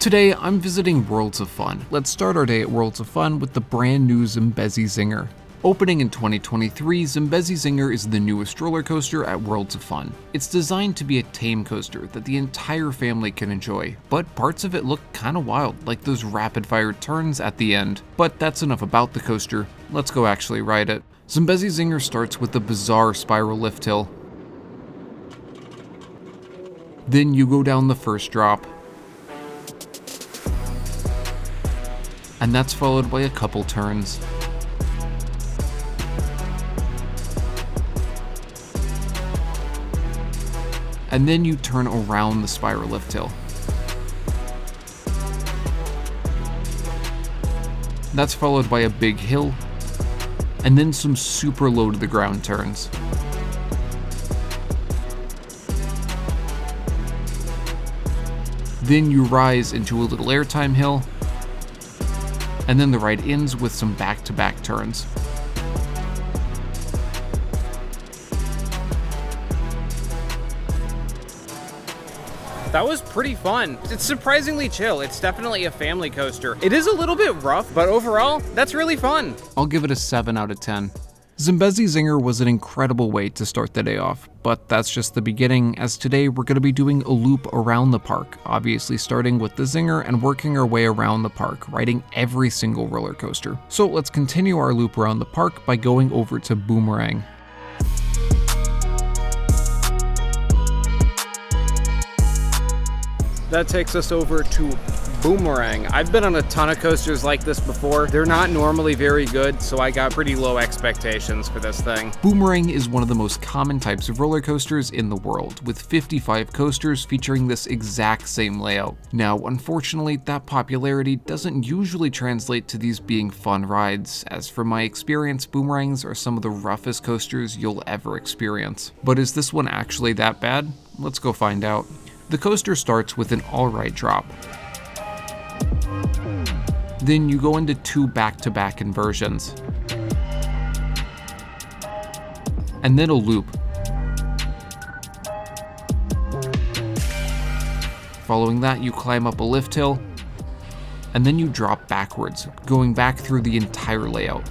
Today, I'm visiting Worlds of Fun. Let's start our day at Worlds of Fun with the brand new Zambezi Zinger. Opening in 2023, Zambezi Zinger is the newest roller coaster at Worlds of Fun. It's designed to be a tame coaster that the entire family can enjoy, but parts of it look kinda wild, like those rapid-fire turns at the end. But that's enough about the coaster. Let's go actually ride it. Zambezi Zinger starts with a bizarre spiral lift hill. Then you go down the first drop. And that's followed by a couple turns. And then you turn around the spiral lift hill. That's followed by a big hill, and then some super low to the ground turns. Then you rise into a little airtime hill, and then the ride ends with some back-to-back turns. That was pretty fun. It's surprisingly chill. It's definitely a family coaster. It is a little bit rough, but overall, that's really fun. I'll give it a 7 out of 10. Zambezi Zinger was an incredible way to start the day off, but that's just the beginning, as today we're going to be doing a loop around the park, obviously starting with the Zinger and working our way around the park, riding every single roller coaster. So let's continue our loop around the park by going over to Boomerang. That takes us over to Boomerang. I've been on a ton of coasters like this before. They're not normally very good, so I got pretty low expectations for this thing. Boomerang is one of the most common types of roller coasters in the world, with 55 coasters featuring this exact same layout. Now, unfortunately, that popularity doesn't usually translate to these being fun rides, as from my experience, Boomerangs are some of the roughest coasters you'll ever experience. But is this one actually that bad? Let's go find out. The coaster starts with an alright drop. Then you go into 2 back-to-back inversions. And then a loop. Following that, you climb up a lift hill, and then you drop backwards, going back through the entire layout.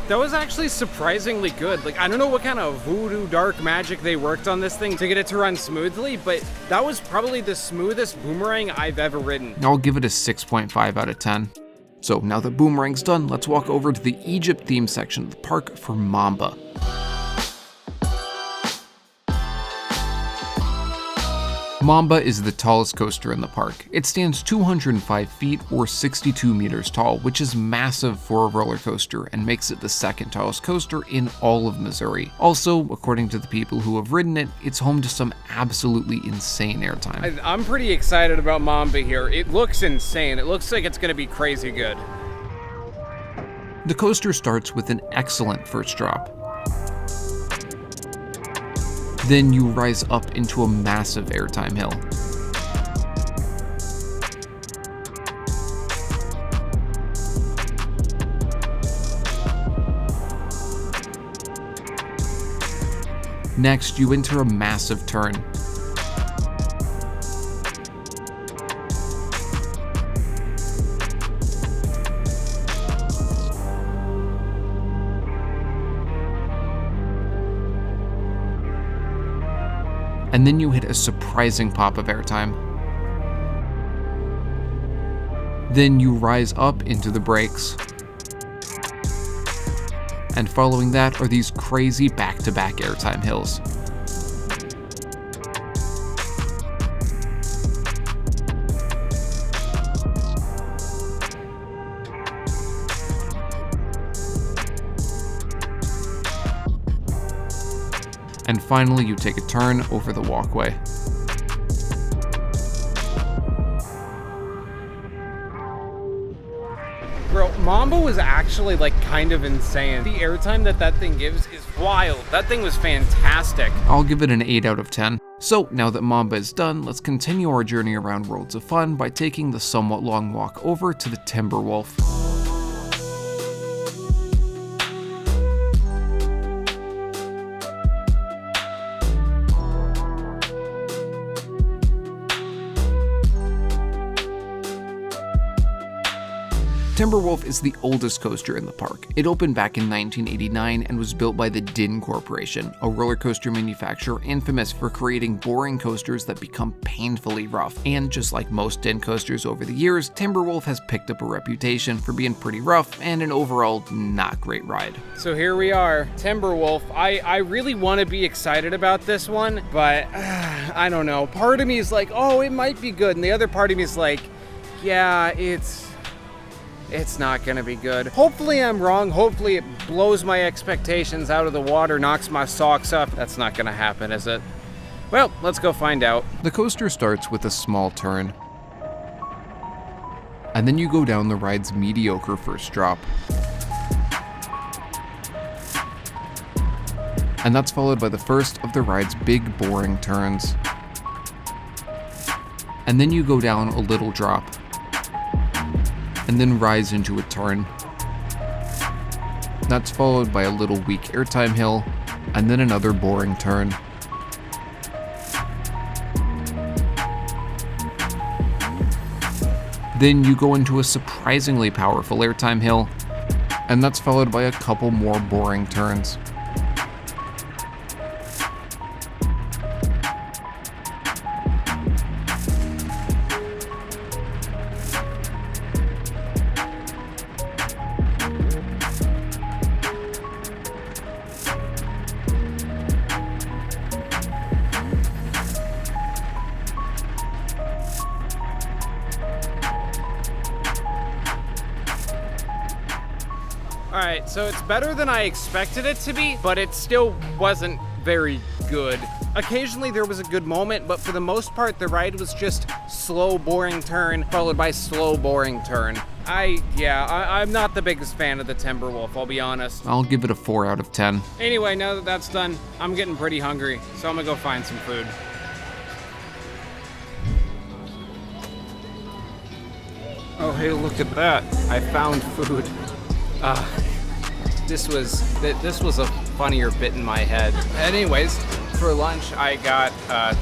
That was actually surprisingly good. Like, I don't know what kind of voodoo dark magic they worked on this thing to get it to run smoothly, but that was probably the smoothest Boomerang I've ever ridden. I'll give it a 6.5 out of 10. So now that Boomerang's done, let's walk over to the Egypt theme section of the park for Mamba. Mamba is the tallest coaster in the park. It stands 205 feet or 62 meters tall, which is massive for a roller coaster and makes it the second tallest coaster in all of Missouri. Also, according to the people who have ridden it, it's home to some absolutely insane airtime. I'm pretty excited about Mamba here. It looks insane. It looks like it's gonna be crazy good. The coaster starts with an excellent first drop. Then you rise up into a massive airtime hill. Next, you enter a massive turn. And then you hit a surprising pop of airtime. Then you rise up into the brakes. And following that are these crazy back-to-back airtime hills. And finally, you take a turn over the walkway. Bro, Mamba was actually like kind of insane. The airtime that thing gives is wild. That thing was fantastic. I'll give it an 8 out of 10. So now that Mamba is done, let's continue our journey around Worlds of Fun by taking the somewhat long walk over to the Timberwolf. Timberwolf is the oldest coaster in the park. It opened back in 1989 and was built by the Din Corporation, a roller coaster manufacturer infamous for creating boring coasters that become painfully rough. And just like most Din coasters over the years, Timberwolf has picked up a reputation for being pretty rough and an overall not great ride. So here we are, Timberwolf. I really want to be excited about this one, but I don't know. Part of me is like, oh, it might be good, and the other part of me is like, yeah, it's not gonna be good. Hopefully I'm wrong. Hopefully it blows my expectations out of the water, knocks my socks up. That's not gonna happen, is it? Well, let's go find out. The coaster starts with a small turn, and then you go down the ride's mediocre first drop. And that's followed by the first of the ride's big boring turns. And then you go down a little drop, and then rise into a turn. That's followed by a little weak airtime hill, and then another boring turn. Then you go into a surprisingly powerful airtime hill, and that's followed by a couple more boring turns. Alright, so it's better than I expected it to be, but it still wasn't very good. Occasionally there was a good moment, but for the most part the ride was just slow, boring turn, followed by slow, boring turn. I'm not the biggest fan of the Timberwolf, I'll be honest. I'll give it a 4 out of 10. Anyway, now that that's done, I'm getting pretty hungry, so I'm gonna go find some food. Oh, hey, look at that. I found food. This was a funnier bit in my head. Anyways, for lunch I got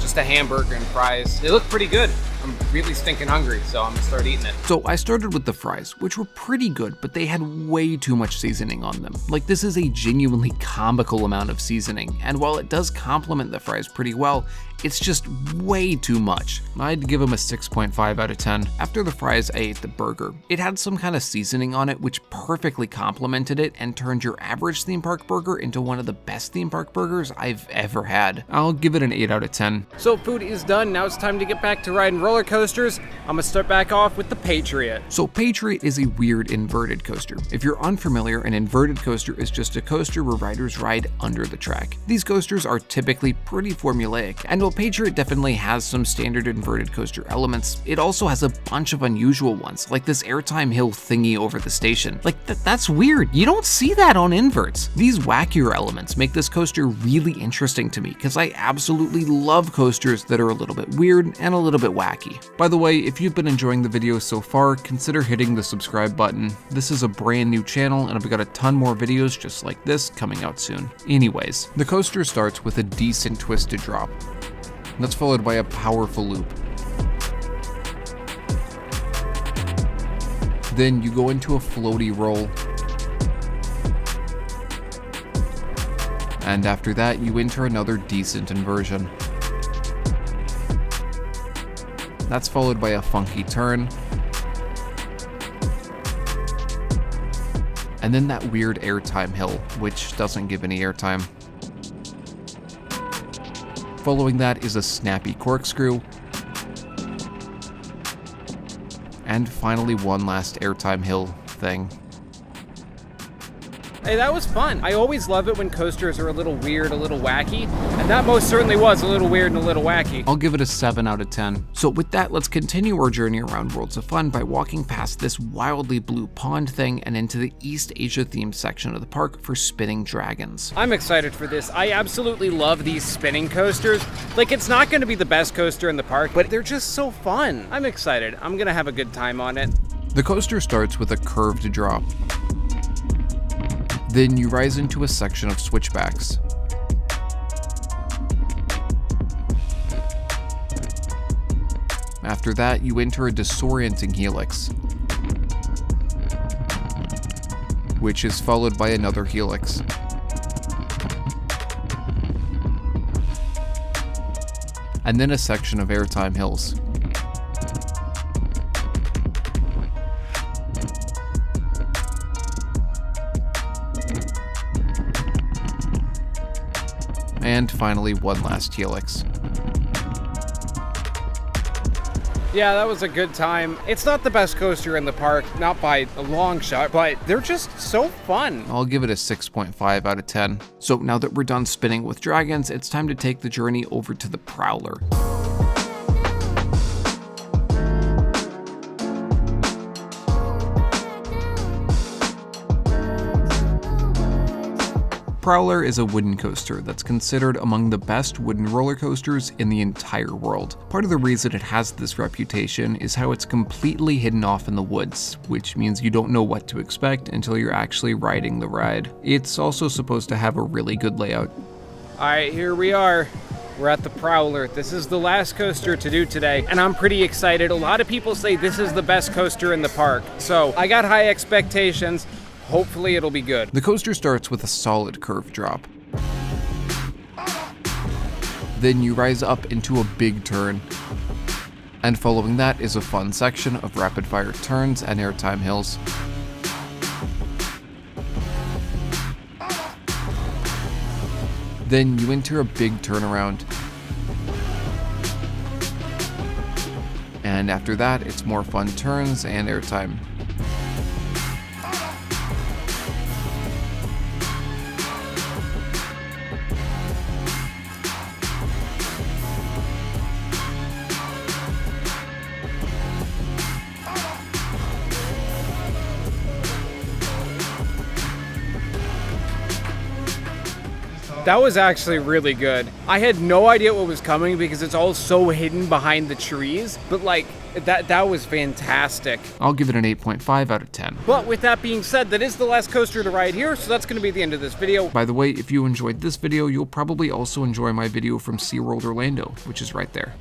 just a hamburger and fries. They look pretty good. I'm really stinking hungry, so I'm gonna start eating it. So I started with the fries, which were pretty good, but they had way too much seasoning on them. Like, this is a genuinely comical amount of seasoning, and while it does complement the fries pretty well, it's just way too much. I'd give them a 6.5 out of 10. After the fries, I ate the burger. It had some kind of seasoning on it which perfectly complemented it and turned your average theme park burger into one of the best theme park burgers I've ever had. I'll give it an 8 out of 10. So food is done, now it's time to get back to riding roller coasters. I'm gonna start back off with the Patriot. So Patriot is a weird inverted coaster. If you're unfamiliar, an inverted coaster is just a coaster where riders ride under the track. These coasters are typically pretty formulaic, and while Patriot definitely has some standard inverted coaster elements, it also has a bunch of unusual ones, like this airtime hill thingy over the station. Like, that's weird. You don't see that on inverts. These wackier elements make this coaster really interesting to me, because I absolutely love coasters that are a little bit weird and a little bit wacky. By the way, if you've been enjoying the video so far, consider hitting the subscribe button. This is a brand new channel, and I've got a ton more videos just like this coming out soon. Anyways, the coaster starts with a decent twisted drop. That's followed by a powerful loop. Then you go into a floaty roll. And after that, you enter another decent inversion. That's followed by a funky turn. And then that weird airtime hill, which doesn't give any airtime. Following that is a snappy corkscrew. And finally one last airtime hill thing. Hey, that was fun. I always love it when coasters are a little weird, a little wacky, and that most certainly was a little weird and a little wacky. I'll give it a 7 out of 10. So with that, let's continue our journey around Worlds of Fun by walking past this wildly blue pond thing and into the East Asia themed section of the park for spinning dragons. I'm excited for this. I absolutely love these spinning coasters. Like, it's not going to be the best coaster in the park, but they're just so fun. I'm excited. I'm going to have a good time on it. The coaster starts with a curved drop. Then you rise into a section of switchbacks. After that, you enter a disorienting helix, which is followed by another helix. And then a section of airtime hills. And finally, one last helix. Yeah, that was a good time. It's not the best coaster in the park, not by a long shot, but they're just so fun. I'll give it a 6.5 out of 10. So now that we're done spinning with dragons, it's time to take the journey over to the Prowler. Prowler is a wooden coaster that's considered among the best wooden roller coasters in the entire world. Part of the reason it has this reputation is how it's completely hidden off in the woods, which means you don't know what to expect until you're actually riding the ride. It's also supposed to have a really good layout. Alright, here we are. We're at the Prowler. This is the last coaster to do today, and I'm pretty excited. A lot of people say this is the best coaster in the park, so I got high expectations. Hopefully it'll be good. The coaster starts with a solid curve drop. Then you rise up into a big turn. And following that is a fun section of rapid fire turns and airtime hills. Then you enter a big turnaround. And after that, it's more fun turns and airtime. That was actually really good. I had no idea what was coming because it's all so hidden behind the trees, but like, that was fantastic. I'll give it an 8.5 out of 10. But with that being said, that is the last coaster to ride here, so that's going to be the end of this video. By the way, if you enjoyed this video, you'll probably also enjoy my video from SeaWorld Orlando, which is right there.